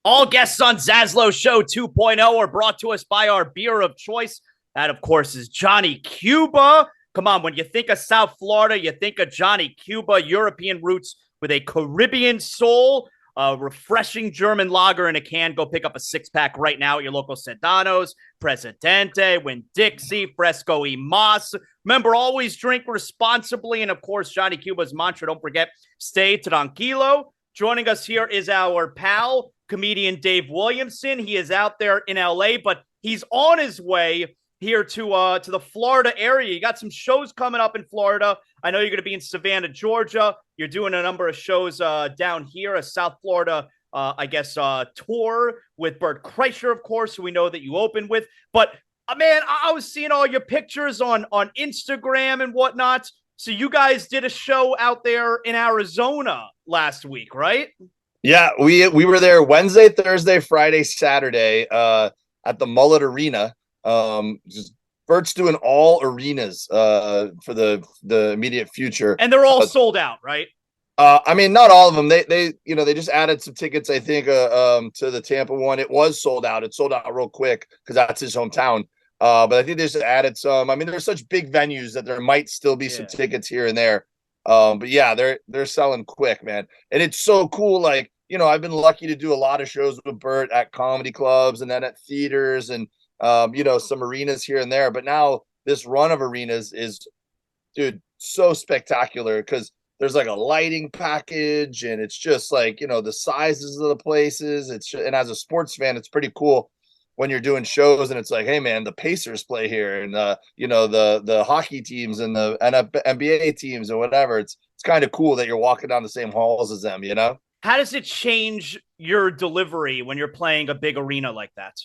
All guests on ZASLOW Show 2.0 are brought to us by our beer of choice. That, of course, is Johnny Cuba. Come on, when you think of South Florida, you think of Johnny Cuba, European roots with a Caribbean soul, a refreshing German lager in a can. Go pick up a six-pack right now at your local Sedanos, Presidente, Winn-Dixie, Fresco y Mas. Remember, always drink responsibly. And, of course, Johnny Cuba's mantra, don't forget, stay tranquilo. Joining us here is our pal, comedian Dave Williamson. He is out there in LA, but he's on his way here to the Florida area. You got some shows coming up in Florida. I know you're going to be in Savannah, Georgia. You're doing a number of shows down here, a South Florida, tour with Bert Kreischer, of course, who we know that you opened with. But man, I was seeing all your pictures on Instagram and whatnot. So you guys did a show out there in Arizona last week, right? Yeah, we were there Wednesday, Thursday, Friday, Saturday at the Mullet Arena. Just Bert's doing all arenas for the immediate future. And they're all sold out, right? I mean, not all of them. They just added some tickets, I think, to the Tampa one. It was sold out. It sold out real quick because that's his hometown. But I think they just added some. I mean, there's such big venues that there might still be some tickets here and there. But yeah, they're selling quick, man. And it's so cool. Like, I've been lucky to do a lot of shows with Bert at comedy clubs and then at theaters and some arenas here and there. But now this run of arenas is, dude, so spectacular because there's like a lighting package and it's just like, the sizes of the places. And as a sports fan, it's pretty cool when you're doing shows and it's like, hey man, the Pacers play here and the hockey teams and the NBA teams or whatever. It's kind of cool that you're walking down the same halls as them, How does it change your delivery when you're playing a big arena like that?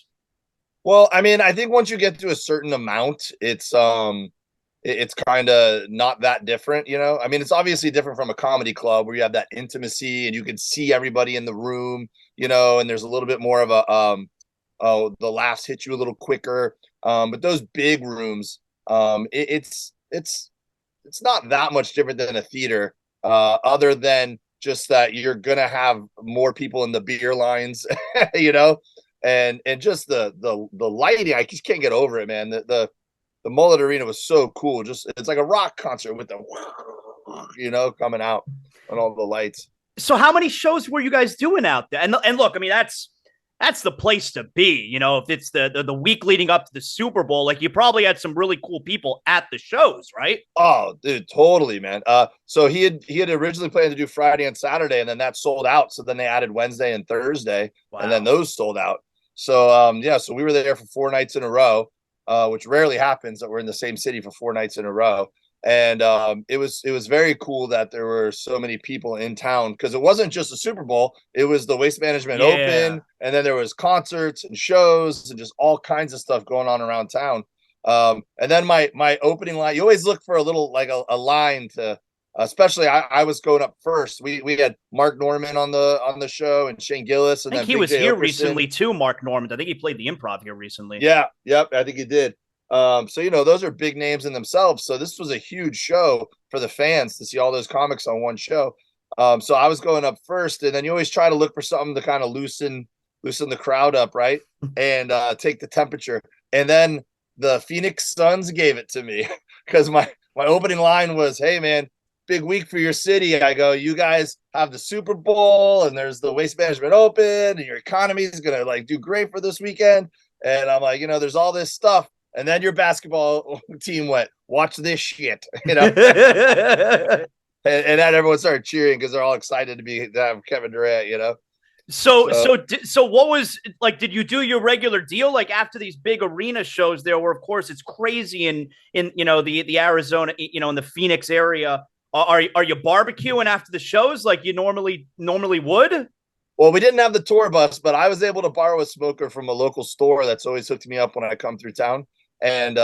Well, I mean, I think once you get to a certain amount, it's kind of not that different, I mean, it's obviously different from a comedy club where you have that intimacy and you can see everybody in the room, and there's a little bit more of a the laughs hit you a little quicker. But those big rooms, it's not that much different than a theater, other than just that you're gonna have more people in the beer lines, and just the lighting. I just can't get over it, man. The Mullet Arena was so cool. Just it's like a rock concert with the coming out and all the lights. So how many shows were you guys doing out there? And look, I mean, that's the place to be. If it's the week leading up to the Super Bowl, like you probably had some really cool people at the shows, right? Oh, dude, totally, man. So he had originally planned to do Friday and Saturday, and then that sold out. So then they added Wednesday and Thursday, and then those sold out. So so we were there for 4 nights in a row, which rarely happens that we're in the same city for 4 nights in a row. And it was very cool that there were so many people in town because it wasn't just the Super Bowl. It was the Waste Management Open, and then there was concerts and shows and just all kinds of stuff going on around town. And then my opening line, you always look for a little like a line to, especially I was going up first. We had Mark Norman on the show and Shane Gillis, and I think then he was here recently too. Mark Norman. I think he played the Improv here recently. Yeah, yep, I think he did. So those are big names in themselves. So this was a huge show for the fans to see all those comics on one show. So I was going up first, and then you always try to look for something to kind of loosen the crowd up, right? And take the temperature. And then the Phoenix Suns gave it to me because my opening line was, "Hey man, big week for your city." I go, "You guys have the Super Bowl, and there's the Waste Management Open, and your economy is gonna like do great for this weekend." And I'm like, there's all this stuff. And then your basketball team went, "Watch this shit," and then everyone started cheering because they're all excited to have Kevin Durant, So what was like? Did you do your regular deal like after these big arena shows? There were, of course, it's crazy in the Arizona, in the Phoenix area. Are you barbecuing after the shows like you normally would? Well, we didn't have the tour bus, but I was able to borrow a smoker from a local store that's always hooked me up when I come through town. And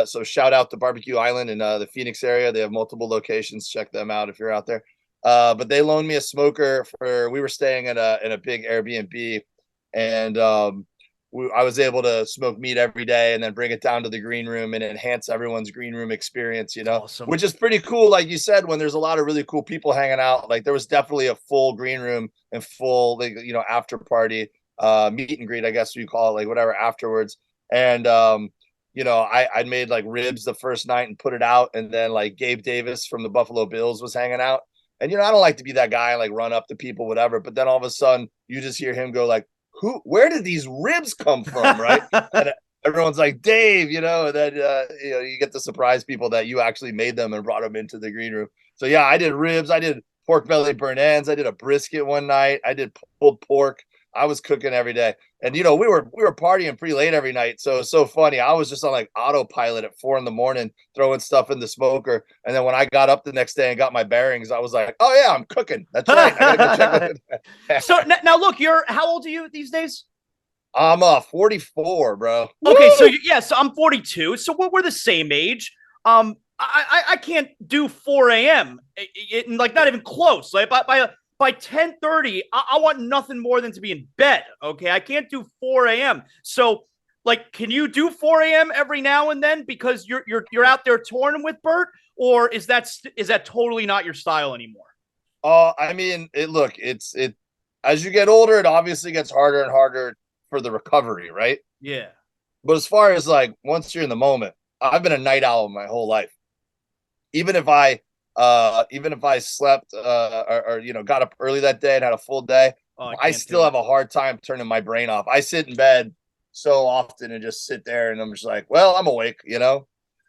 so shout out to Barbecue Island in the Phoenix area. They have multiple locations. Check them out if you're out there. But they loaned me a smoker we were staying in a big Airbnb, and I was able to smoke meat every day and then bring it down to the green room and enhance everyone's green room experience, Awesome. Which is pretty cool. Like you said, when there's a lot of really cool people hanging out, like there was definitely a full green room and full, after party. meet and greet, I guess you call it, like whatever afterwards. And I made like ribs the first night and put it out, and then like Gabe Davis from the Buffalo Bills was hanging out. And I don't like to be that guy and like run up to people, whatever. But then all of a sudden, you just hear him go like, where did these ribs come from, right? And everyone's like, Dave, and then you get to surprise people that you actually made them and brought them into the green room. So yeah, I did ribs, I did pork belly burnt ends, I did a brisket one night, I did pulled pork. I was cooking every day. And we were partying pretty late every night. So it's so funny. I was just on like autopilot at 4 a.m, throwing stuff in the smoker. And then when I got up the next day and got my bearings, I was like, oh yeah, I'm cooking. That's right. I gotta go check. So now look, how old are you these days? I'm 44, bro. Okay, so I'm 42. So we're the same age. I can't do 4 a.m. Like not even close. Like by 10:30, I want nothing more than to be in bed. Okay, I can't do 4 a.m. So, like, can you do 4 a.m. every now and then because you're out there touring with Bert, or is that totally not your style anymore? I mean, it's as you get older, it obviously gets harder and harder for the recovery, right? Yeah. But as far as like once you're in the moment, I've been a night owl my whole life. Even if I slept or got up early that day and had a full day, I still have a hard time turning my brain off. I sit in bed so often and just sit there and I'm just like, well, I'm awake,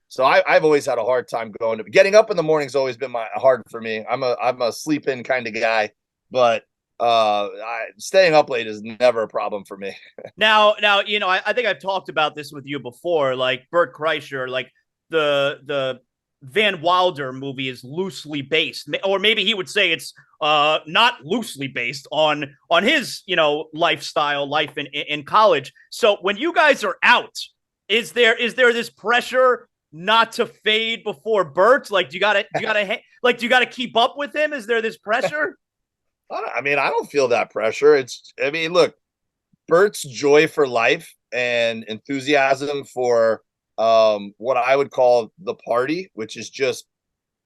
So I've always had a hard time getting up in the morning's always been hard for me. I'm a sleep in kind of guy, but staying up late is never a problem for me. Now, I think I've talked about this with you before. Like Bert Kreischer, like the Van Wilder movie is loosely based, or maybe he would say it's not loosely based on his lifestyle, life in college. So when you guys are out, is there this pressure not to fade before Bert? Like, do you gotta keep up with him? Is there this pressure? I mean, I don't feel that pressure. Look, Bert's joy for life and enthusiasm for what I would call the party, which is just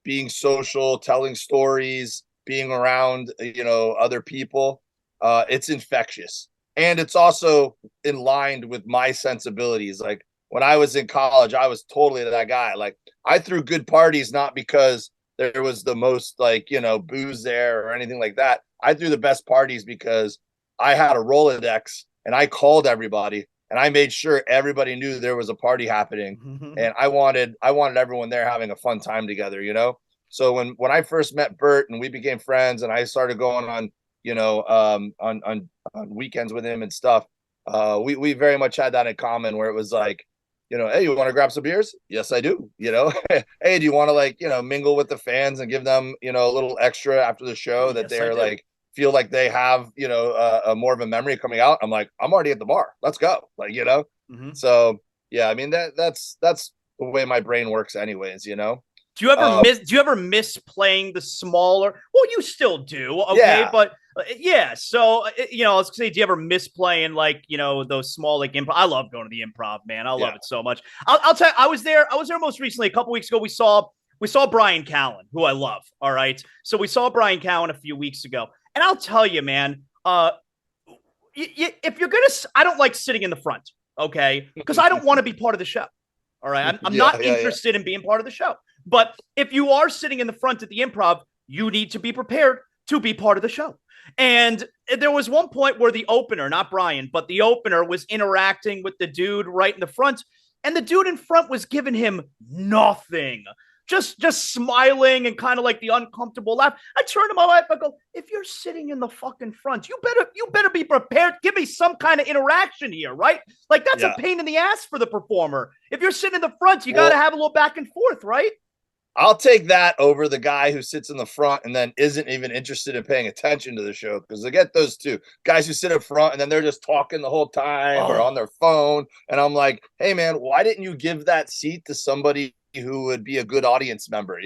being social, telling stories, being around, other people. It's infectious. And it's also in line with my sensibilities. Like when I was in college, I was totally that guy. Like I threw good parties, not because there was the most booze there or anything like that. I threw the best parties because I had a Rolodex and I called everybody and I made sure everybody knew there was a party happening. And I wanted everyone there having a fun time together, So when I first met Bert and we became friends and I started going on, on weekends with him and stuff, we very much had that in common where it was like, hey, you want to grab some beers? Yes, I do. Hey, do you want to mingle with the fans and give them, a little extra after the show that they're like, feel like they have, a more of a memory coming out? I'm like, I'm already at the bar. Let's go. So yeah, I mean, that's the way my brain works anyways, Do you ever miss playing the smaller? Well, you still do, okay, yeah. But yeah. So I was gonna say, do you ever miss playing those small improv? I love going to the improv, man. I love it so much. I'll tell you, I was there most recently. A couple weeks ago, we saw Brian Callen, who I love. All right, so we saw Brian Callen a few weeks ago, and I'll tell you, man. If you're gonna, I don't like sitting in the front, okay, because I don't want to be part of the show. All right, I'm not interested in being part of the show. But if you are sitting in the front at the improv, you need to be prepared to be part of the show. And there was one point where the opener, not Brian, but the opener was interacting with the dude right in the front. And the dude in front was giving him nothing. Just smiling and kind of like the uncomfortable laugh. I turned to my wife, I go, if you're sitting in the fucking front, you better be prepared. Give me some kind of interaction here, right? Like that's a pain in the ass for the performer. If you're sitting in the front, you got to have a little back and forth, right? I'll take that over the guy who sits in the front and then isn't even interested in paying attention to the show, because I get those two guys who sit up front and then they're just talking the whole time or on their phone. And I'm like, hey, man, why didn't you give that seat to somebody who would be a good audience member?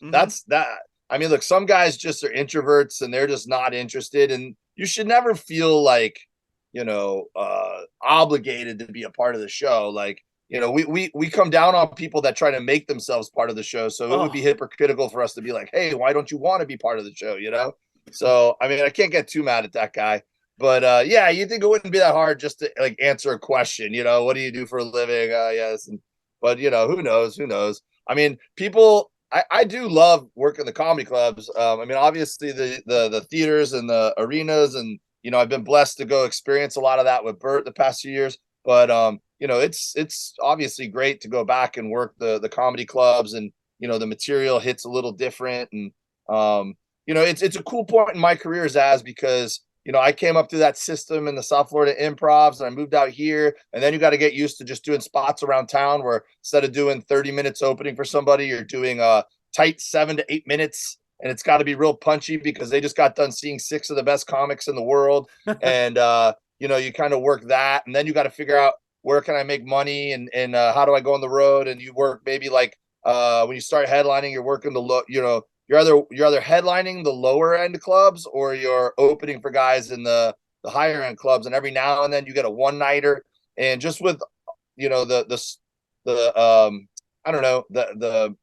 That's that. I mean, look, some guys just are introverts and they're just not interested. And you should never feel like, obligated to be a part of the show. Like, we come down on people that try to make themselves part of the show. So it would be hypocritical for us to be like, hey, why don't you want to be part of the show? So, I mean, I can't get too mad at that guy. But yeah, you think it wouldn't be that hard just to like answer a question, what do you do for a living? Yes. But who knows? Who knows? I mean, I do love working the comedy clubs. I mean, obviously the theaters and the arenas, and I've been blessed to go experience a lot of that with Bert the past few years. But it's obviously great to go back and work the comedy clubs, and the material hits a little different, and it's a cool point in my career, Zaz, because I came up through that system in the South Florida improvs, and I moved out here. And then you got to get used to just doing spots around town where instead of doing 30 minutes opening for somebody, you're doing tight 7 to 8 minutes. And it's got to be real punchy because they just got done seeing 6 of the best comics in the world. And, you kind of work that. And then you got to figure out where can I make money, and how do I go on the road? And you work maybe like when you start headlining, you're working you're either headlining the lower end clubs or you're opening for guys in the higher end clubs. And every now and then you get a one nighter. And just with I don't know, the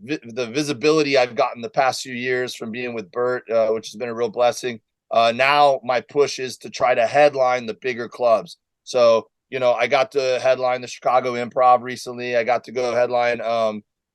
visibility I've gotten the past few years from being with Bert, which has been a real blessing. Now my push is to try to headline the bigger clubs. So I got to headline the Chicago Improv recently. I got to go headline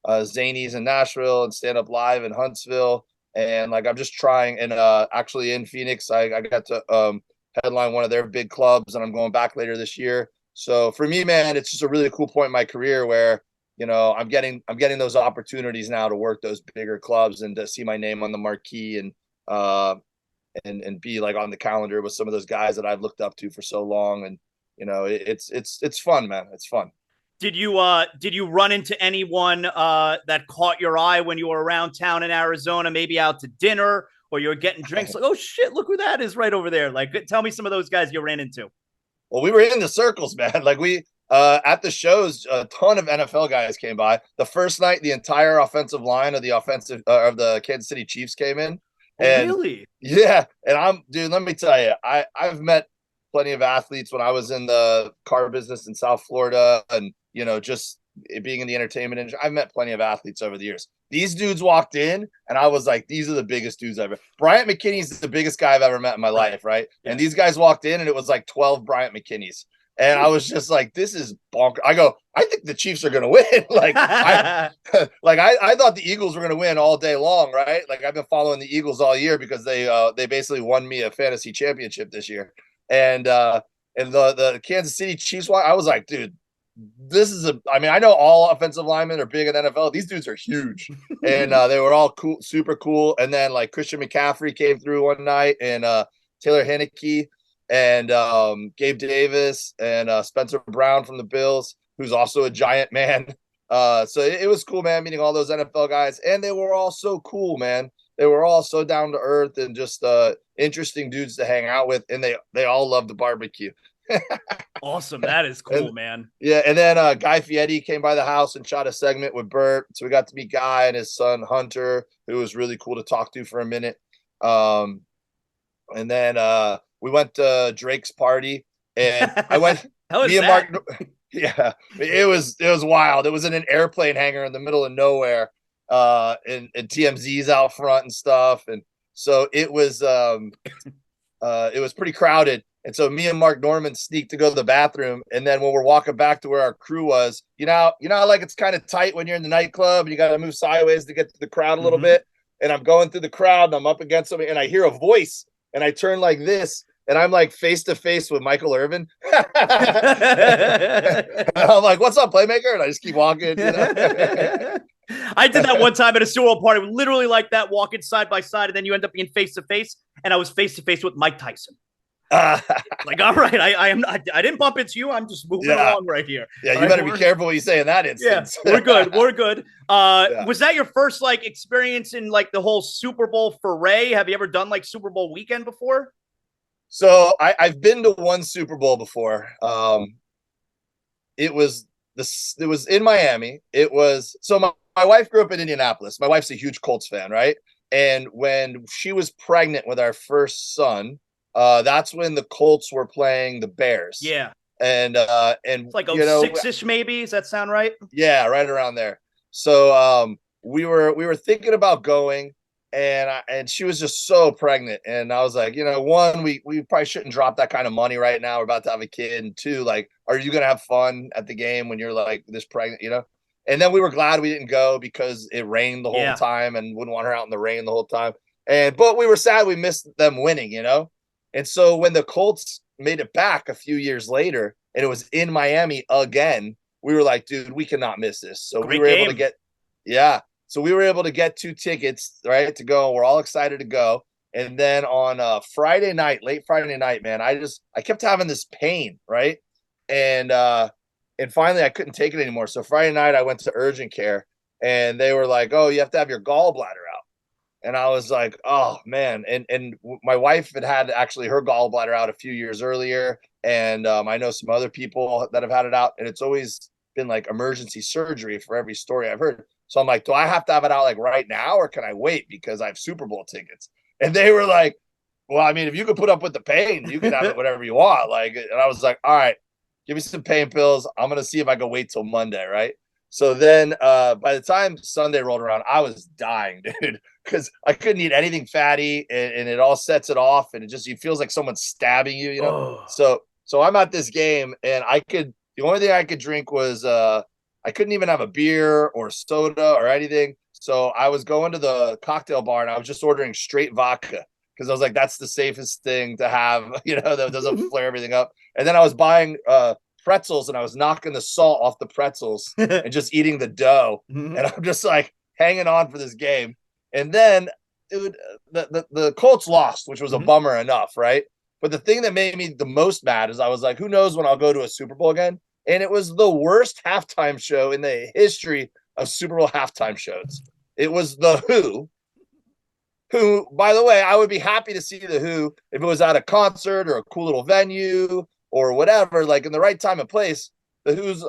Zanies in Nashville and Stand Up Live in Huntsville. And like, I'm just trying. And actually in Phoenix, I got to headline one of their big clubs, and I'm going back later this year. So for me, man, it's just a really cool point in my career where, I'm getting those opportunities now to work those bigger clubs and to see my name on the marquee, and be like on the calendar with some of those guys that I've looked up to for so long. And, it's fun, man. It's fun. Did you run into anyone that caught your eye when you were around town in Arizona, maybe out to dinner, or you were getting drinks? Like, oh shit, look who that is right over there. Like, tell me some of those guys you ran into. Well, we were in the circles, man. Like we at the shows, a ton of NFL guys came by. The first night, the entire offensive line of the Kansas City Chiefs came in. And really? Yeah. And dude, let me tell you, I've met plenty of athletes when I was in the car business in South Florida, and just being in the entertainment industry. I've met plenty of athletes over the years. These dudes walked in, and I was like, these are the biggest dudes ever. Bryant McKinney's the biggest guy I've ever met in my life, right? Yeah. And these guys walked in, and it was like 12 Bryant McKinneys. And I was just like, this is bonkers. I think the Chiefs are going to win. I thought the Eagles were going to win all day long, right? Like, I've been following the Eagles all year because they basically won me a fantasy championship this year. And the Kansas City Chiefs, I was like, dude, I know all offensive linemen are big in the NFL. These dudes are huge. And they were all cool, super cool. And then like Christian McCaffrey came through one night, and Taylor Heinicke, and Gabe Davis, and Spencer Brown from the Bills, who's also a giant man. So it was cool, man, meeting all those NFL guys. And they were all so cool, man. They were all so down to earth and just interesting dudes to hang out with. And they all love the barbecue. Awesome. That is cool, man. Yeah. And then Guy Fieri came by the house and shot a segment with Bert. So we got to meet Guy and his son, Hunter, who was really cool to talk to for a minute. And then we went to Drake's party, and I went, me and Mark. Yeah, it was wild. It was in an airplane hangar in the middle of nowhere. And TMZ's out front and stuff. And so it was pretty crowded. And so me and Mark Norman sneaked to go to the bathroom. And then when we're walking back to where our crew was, like it's kind of tight when you're in the nightclub and you got to move sideways to get to the crowd a little bit. And I'm going through the crowd and I'm up against somebody and I hear a voice and I turn like this and I'm like face to face with Michael Irvin. I'm like, what's up, playmaker? And I just keep walking. I did that one time at a Super Bowl party, literally like that, walking side by side, and then you end up being face to face. And I was face to face with Mike Tyson. Like, all right, I didn't bump into you. I'm just moving along right here. Yeah, you better be careful what you say in that instance. Yeah, we're good. Was that your first like experience in like the whole Super Bowl foray? Have you ever done like Super Bowl weekend before? So I've been to one Super Bowl before. It was in Miami. My wife grew up in Indianapolis. My wife's a huge Colts fan, right? And when she was pregnant with our first son, that's when the Colts were playing the Bears. Yeah. And it's like 06-ish maybe. Does that sound right? Yeah, right around there. So we were thinking about going, and she was just so pregnant. And I was like, one, we probably shouldn't drop that kind of money right now. We're about to have a kid. And two, like, are you going to have fun at the game when you're like this pregnant, And then we were glad we didn't go because it rained the whole time and wouldn't want her out in the rain the whole time. But we were sad we missed them winning, And so when the Colts made it back a few years later and it was in Miami again, we were like, dude, we cannot miss this. So we were able to get, So we were able to get 2 tickets, right, to go. We're all excited to go. And then on Friday night, late Friday night, man, I kept having this pain, right? And finally I couldn't take it anymore. So Friday night I went to urgent care and they were like, oh, you have to have your gallbladder out. And I was like, oh man. And my wife had actually her gallbladder out a few years earlier. And I know some other people that have had it out, and it's always been like emergency surgery for every story I've heard. So I'm like, do I have to have it out like right now or can I wait because I have Super Bowl tickets? And they were like, well, I mean, if you could put up with the pain, you can have it whatever you want. Like, and I was like, all right, give me some pain pills. I'm going to see if I can wait till Monday. Right. So then by the time Sunday rolled around, I was dying, dude, because I couldn't eat anything fatty and it all sets it off. And it feels like someone's stabbing you, Oh. So I'm at this game and the only thing I could drink was I couldn't even have a beer or soda or anything. So I was going to the cocktail bar and I was just ordering straight vodka because I was like, that's the safest thing to have, that doesn't flare everything up. And then I was buying pretzels and I was knocking the salt off the pretzels and just eating the dough. And I'm just like hanging on for this game. And then dude, the Colts lost, which was a bummer enough, right? But the thing that made me the most mad is I was like, who knows when I'll go to a Super Bowl again? And it was the worst halftime show in the history of Super Bowl halftime shows. It was the who, by the way, I would be happy to see the Who if it was at a concert or a cool little venue or whatever, like in the right time and place. The Who's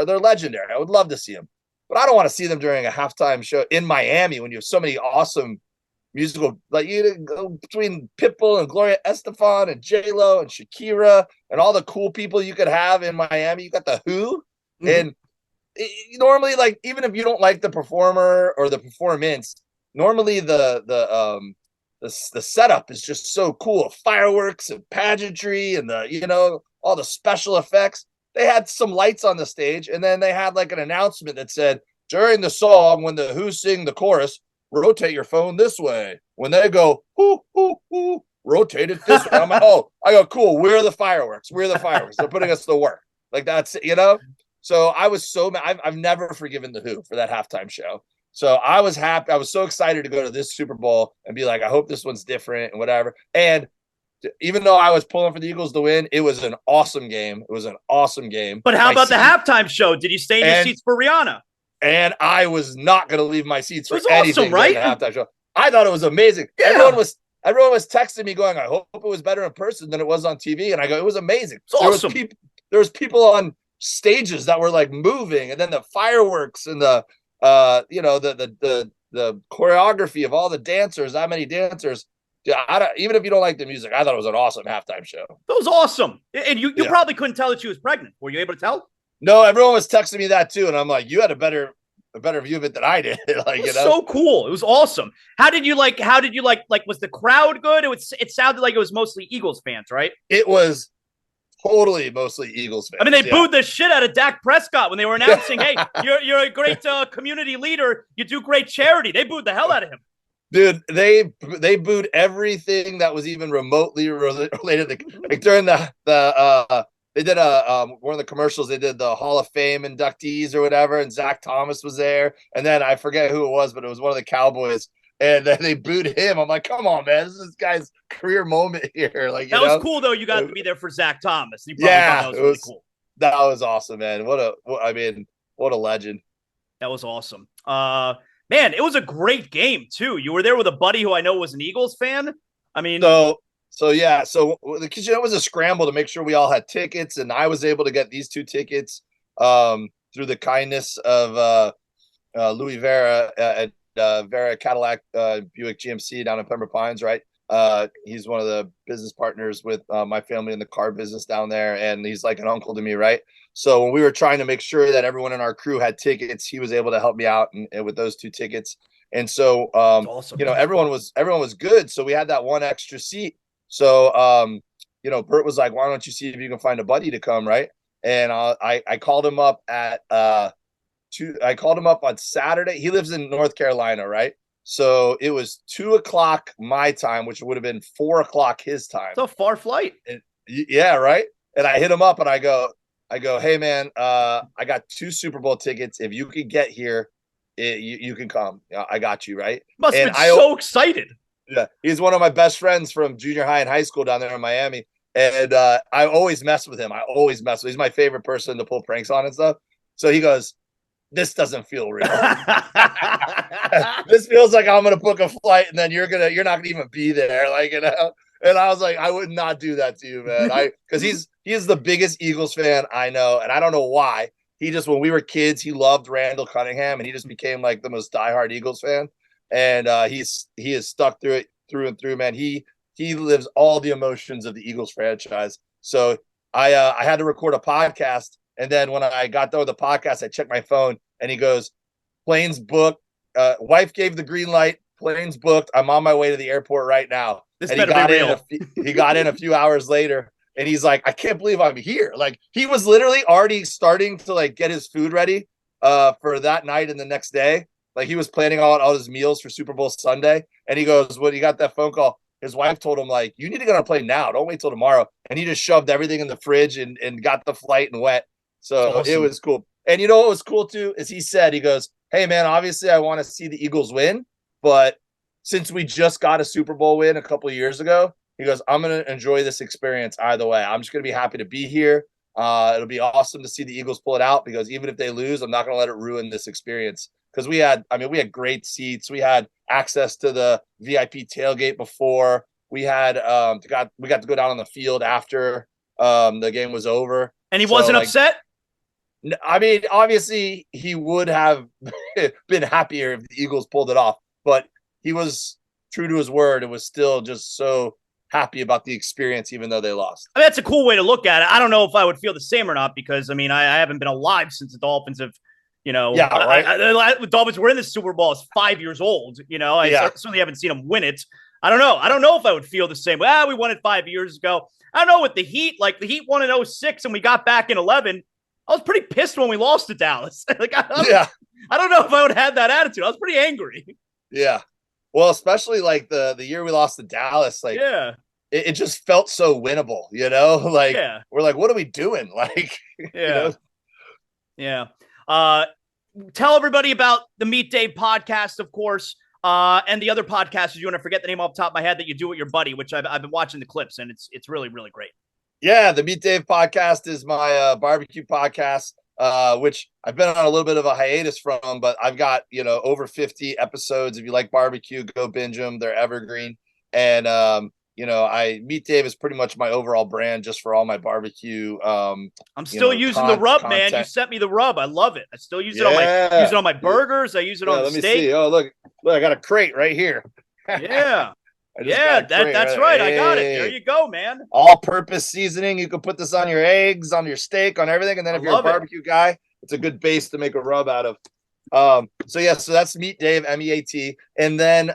they're legendary. I would love to see them, but I don't want to see them during a halftime show in Miami when you have so many awesome musical, like between Pitbull and Gloria Estefan and J-Lo and Shakira and all the cool people you could have in Miami. You got the Who, and normally, like, even if you don't like the performer or the performance, normally the setup is just so cool. Fireworks and pageantry and all the special effects. They had some lights on the stage, and then they had like an announcement that said, during the song, when the Who sing the chorus, rotate your phone this way. When they go, hoo, hoo, hoo, rotate it this way. I'm like, I go, cool. We're the fireworks. We're the fireworks. They're putting us to work. Like, that's, So I was so mad. I've never forgiven the Who for that halftime show. So I was happy. I was so excited to go to this Super Bowl and be like, I hope this one's different and whatever. And even though I was pulling for the Eagles to win, it was an awesome game. It was an awesome game. But how about the halftime show? Did you stay in your seats for Rihanna? And I was not going to leave my seats for anything. Awesome, right? The halftime show. I thought it was amazing. Yeah. Everyone was texting me going, I hope it was better in person than it was on TV. And I go, it was amazing. It's awesome. There was people on stages that were like moving, and then the fireworks and the choreography of all the dancers, that many dancers. Even if you don't like the music, I thought it was an awesome halftime show. That was awesome. And you probably couldn't tell that she was pregnant. Were you able to tell? No, everyone was texting me that too, and I'm like, you had a better view of it than I did. Like, so cool. It was awesome. How did you like? Was the crowd good? It sounded like it was mostly Eagles fans, right? It was totally mostly Eagles fans. I mean, they booed the shit out of Dak Prescott when they were announcing, "Hey, you're a great community leader. You do great charity." They booed the hell out of him. Dude, they booed everything that was even remotely related to, like, during they did one of the commercials. They did the Hall of Fame inductees or whatever, and Zach Thomas was there, and then I forget who it was, but it was one of the Cowboys, and then they booed him. I'm like, come on, man, this is this guy's career moment here. Like, that was cool though. You got to be there for Zach Thomas. You probably thought that was really cool. That was awesome, man. What a legend. That was awesome. Man, it was a great game too. You were there with a buddy who I know was an Eagles fan. I mean, So it was a scramble to make sure we all had tickets, and I was able to get these 2 tickets through the kindness of Louis Vera at Vera Cadillac Buick GMC down in Pembroke Pines, right? He's one of the business partners with my family in the car business down there, and he's like an uncle to me, right? So when we were trying to make sure that everyone in our crew had tickets, he was able to help me out and with those 2 tickets. And so, awesome. everyone was good. So we had that one extra seat. So, Bert was like, why don't you see if you can find a buddy to come, right? And I called him up at I called him up on Saturday. He lives in North Carolina, right? So it was 2:00 my time, which would have been 4:00 his time. It's a far flight. Yeah, right. And I hit him up and I go, hey man, I got 2 Super Bowl tickets. If you could get here, you can come. I got you, right? Must have been so excited. Yeah, he's one of my best friends from junior high and high school down there in Miami. And I always mess with him. He's my favorite person to pull pranks on and stuff. So he goes, this doesn't feel real. This feels like I'm gonna book a flight and then you're not gonna even be there, like, And I was like, I would not do that to you, man. Because he is the biggest Eagles fan I know, and I don't know why. When we were kids, he loved Randall Cunningham, and he just became like the most diehard Eagles fan. And he is stuck through it through and through, man. He lives all the emotions of the Eagles franchise. So I had to record a podcast. And then when I got done with the podcast, I checked my phone and he goes, planes booked. Wife gave the green light. Planes booked. I'm on my way to the airport right now. This better be real. He got in a few hours later and he's like, I can't believe I'm here. Like, he was literally already starting to like get his food ready for that night and the next day. Like, he was planning all his meals for Super Bowl Sunday. And he goes, when he got that phone call, his wife told him, like, you need to get on a plane now. Don't wait till tomorrow. And he just shoved everything in the fridge and got the flight and went. So awesome. It was cool. And you know what was cool too is he goes, hey man, obviously I want to see the Eagles win, but since we just got a Super Bowl win a couple of years ago, he goes, I'm going to enjoy this experience either way. I'm just going to be happy to be here. It'll be awesome to see the Eagles pull it out because even if they lose, I'm not going to let it ruin this experience. Because we had great seats. We had access to the VIP tailgate before. We had got to go down on the field after the game was over. And he wasn't upset? I mean, obviously he would have been happier if the Eagles pulled it off, but he was true to his word. It was still just so happy about the experience, even though they lost. I mean, that's a cool way to look at it. I don't know if I would feel the same or not because, I mean, I haven't been alive since the Dolphins have, yeah, right. The Dolphins were in the Super Bowl. I was 5 years old. I certainly haven't seen them win it. I don't know. I don't know if I would feel the same way. We won it 5 years ago. I don't know with the Heat. Like, the Heat won in 2006 and we got back in 2011. I was pretty pissed when we lost to Dallas. I don't know if I would have that attitude. I was pretty angry. Yeah. Well, especially like the year we lost to Dallas, like, yeah, it just felt so winnable, like, we're like, what are we doing? Like, yeah. Tell everybody about the Meet Dave podcast, of course, and the other podcasters. You want to forget the name off the top of my head that you do with your buddy, which I've been watching the clips and it's really, really great. Yeah, the Meet Dave podcast is my barbecue podcast, which I've been on a little bit of a hiatus from, but I've got, over 50 episodes. If you like barbecue, go binge them. They're evergreen. And, Meet Dave is pretty much my overall brand just for all my barbecue. I'm still using the rub, content. Man. You sent me the rub. I love it. I still use it on my burgers. I use it on the steak. Let me see. Oh, look, I got a crate right here. Yeah. That's right. I got it. There you go, man. All-purpose seasoning. You can put this on your eggs, on your steak, on everything. And then if you're a barbecue guy, it's a good base to make a rub out of. So that's Meet Dave, MEAT. And then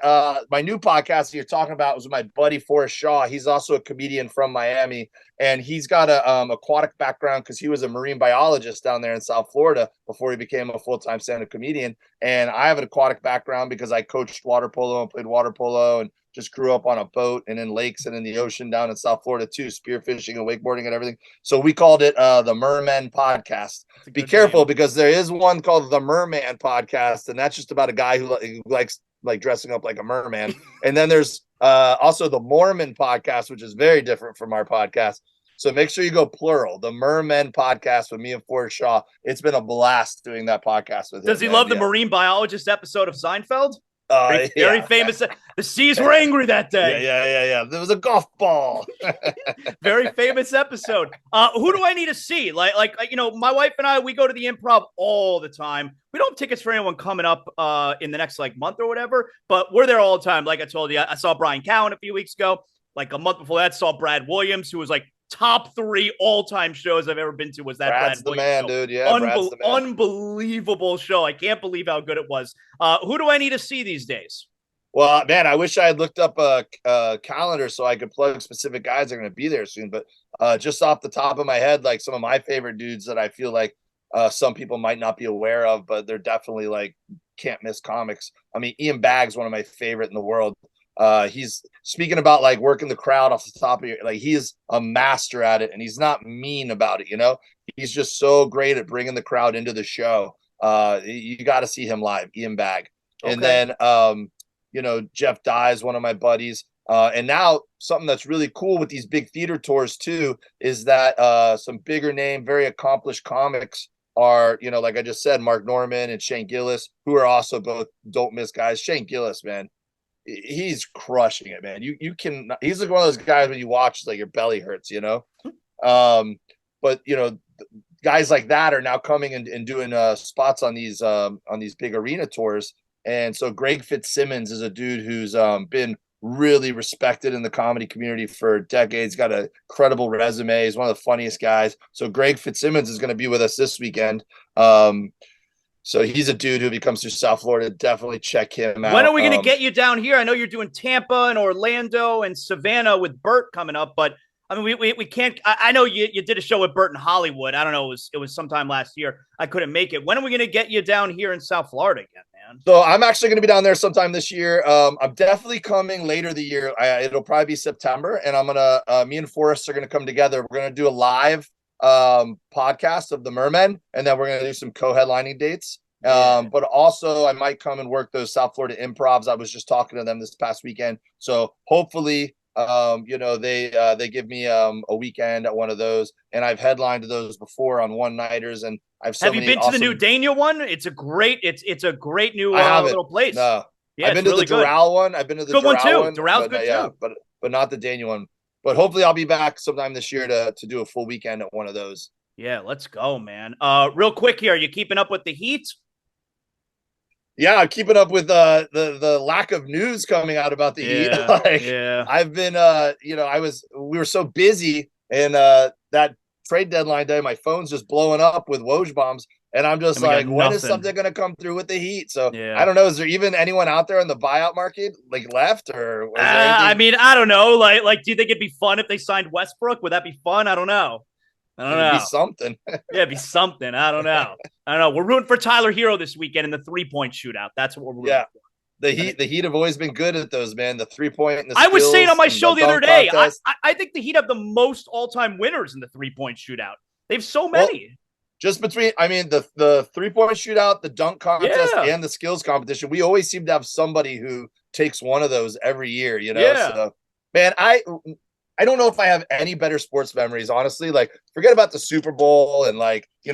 my new podcast that you're talking about was with my buddy Forrest Shaw. He's also a comedian from Miami, and he's got a aquatic background because he was a marine biologist down there in South Florida before he became a full-time stand-up comedian. And I have an aquatic background because I coached water polo and played water polo and just grew up on a boat and in lakes and in the ocean down in South Florida too, spearfishing and wakeboarding and everything. So we called it the Merman Podcast. Be careful because there is one called the Merman Podcast, and that's just about a guy who likes like dressing up like a merman. And then there's also the Mormon Podcast, which is very different from our podcast. So make sure you go plural, the Merman Podcast with me and Forrest Shaw. It's been a blast doing that podcast with him. Does he love the marine biologist episode of Seinfeld? Very famous. The seas were angry that day. Yeah. There was a golf ball. Very famous episode. Who do I need to see? Like, my wife and I, we go to the Improv all the time. We don't have tickets for anyone coming up in the next month or whatever, but we're there all the time. Like I told you, I saw Brian Cowan a few weeks ago. Like a month before that, saw Brad Williams, who was top 3 all-time shows I've ever been to was that Brad's Brad the Williams man, show. dude. Yeah, Brad's the man. Unbelievable show. I can't believe how good it was. Who do I need to see these days? Well, man, I wish I had looked up a calendar so I could plug specific guys that are going to be there soon. But just off the top of my head, like some of my favorite dudes that I feel like some people might not be aware of, but they're definitely like can't miss comics. I mean, Ian Baggs, one of my favorite in the world. He's speaking about like working the crowd off the top of your, like he's a master at it, and he's not mean about it. He's just so great at bringing the crowd into the show. You got to see him live, Ian Bagg. Okay. And then, Jeff Dye is one of my buddies. And now something that's really cool with these big theater tours too is that some bigger name, very accomplished comics are, like I just said, Mark Norman and Shane Gillis, who are also both don't miss guys. Shane Gillis, man, he's crushing it, man. He's like one of those guys when you watch, like your belly hurts, but guys like that are now coming and doing spots on these big arena tours. And so Greg Fitzsimmons is a dude who's been really respected in the comedy community for decades, got a credible resume. He's one of the funniest guys. So Greg Fitzsimmons is going to be with us this weekend. So he's a dude who, if he comes to South Florida, definitely check him out. When are we going to get you down here? I know you're doing Tampa and Orlando and Savannah with Burt coming up, but I mean, we can't. I know you did a show with Burt in Hollywood. I don't know. It was sometime last year. I couldn't make it. When are we going to get you down here in South Florida again, man? So I'm actually going to be down there sometime this year. I'm definitely coming later the year. It'll probably be September, and I'm gonna. Me and Forrest are going to come together. We're going to do a live podcast of the Mermen, and then we're going to do some co-headlining dates. But also I might come and work those South Florida improvs. I was just talking to them this past weekend. So hopefully, they give me a weekend at one of those, and I've headlined those before on one-nighters, and have you been to the new Dania one? It's a great new little place. No. Yeah, I've been to the Doral one. I've been to the good one too. Doral's good too. But not the Dania one. But hopefully I'll be back sometime this year to do a full weekend at one of those. Yeah, let's go, man. Real quick here, are you keeping up with the Heat? Yeah, I'm keeping up with the lack of news coming out about the Heat. I've been we were so busy, and that trade deadline day, my phone's just blowing up with Woj bombs, and I'm just like, when is something going to come through with the Heat? So I don't know. Is there even anyone out there in the buyout market like left, or? I mean, I don't know. Like, do you think it'd be fun if they signed Westbrook? Would that be fun? I don't know. It'd be something. It'd be something. I don't know. We're rooting for Tyler Hero this weekend in the 3-point shootout. That's what we're rooting for. The Heat have always been good at those, man. The 3-point and the I was saying on my show the other day, I think the Heat have the most all-time winners in the 3-point shootout. They have so many. Well, just between, the 3-point shootout, the dunk contest, and the skills competition, we always seem to have somebody who takes one of those every year, So, man, I don't know if I have any better sports memories, honestly. Like, forget about the Super Bowl and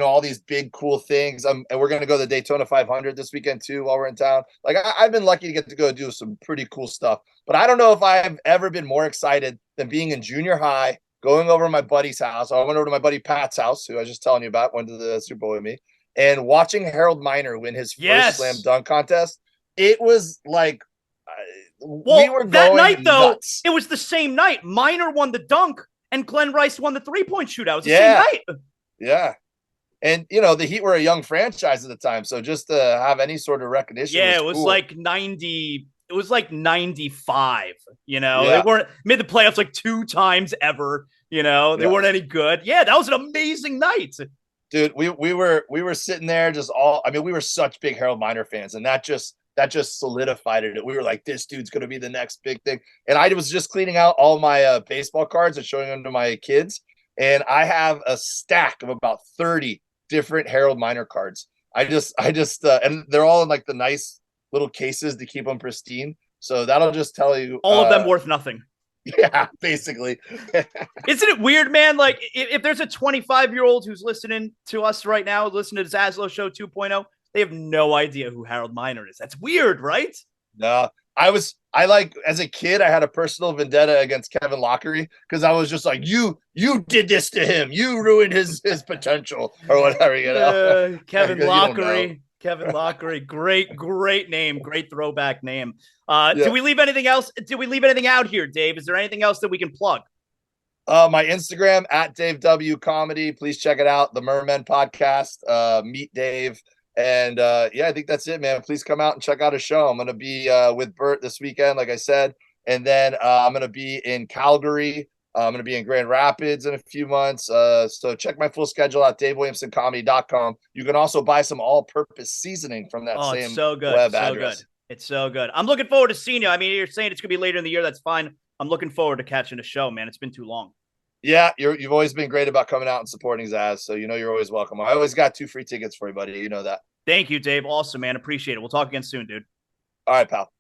all these big cool things. And we're going to go to the Daytona 500 this weekend too while we're in town. Like, I've been lucky to get to go do some pretty cool stuff. But I don't know if I've ever been more excited than being in junior high, going over to my buddy's house. I went over to my buddy Pat's house, who I was just telling you about, went to the Super Bowl with me, and watching Harold Miner win his first slam dunk contest. It was like, well, we were that night, though, nuts. it was the same night. Miner won the dunk, and Glenn Rice won the 3-point shootout. It was the same night. Yeah. And, the Heat were a young franchise at the time, so just to have any sort of recognition it was cool. Like 90 – it was like 95, They weren't – made the playoffs like 2 times ever, They weren't any good. Yeah, that was an amazing night. Dude, we were sitting there just we were such big Harold Miner fans, and that just solidified it. We were like, this dude's going to be the next big thing. And I was just cleaning out all my baseball cards and showing them to my kids. And I have a stack of about 30 different Harold Miner cards. I just, and they're all in like the nice little cases to keep them pristine. So that'll just tell you all of them worth nothing. Yeah, basically. Isn't it weird, man? Like if there's a 25-year-old who's listening to us right now, listening to ZASLOW Show 2.0, they have no idea who Harold Miner is. That's weird, right? No, as a kid, I had a personal vendetta against Kevin Lockery because I was just like, you did this to him. You ruined his potential or whatever, Kevin Lockery, great name, great throwback name. Did we leave anything else? Did we leave anything out here, Dave? Is there anything else that we can plug? My Instagram at Dave W Comedy. Please check it out. The Mermen Podcast. Meet Dave. And yeah, I think that's it, man. Please come out and check out a show. I'm gonna be with Bert this weekend, like I said, and then I'm gonna be in Calgary. I'm gonna be in Grand Rapids in a few months. So check my full schedule at DaveWilliamsonComedy.com. You can also buy some all-purpose seasoning from that Oh, same it's so good. web So address. good. It's so good. I'm looking forward to seeing you. I mean, you're saying it's gonna be later in the year. That's fine. I'm looking forward to catching a show, man. It's been too long. Yeah, you've always been great about coming out and supporting Zaz, so you know you're always welcome. I always got 2 free tickets for you, buddy. You know that. Thank you, Dave. Awesome, man. Appreciate it. We'll talk again soon, dude. All right, pal.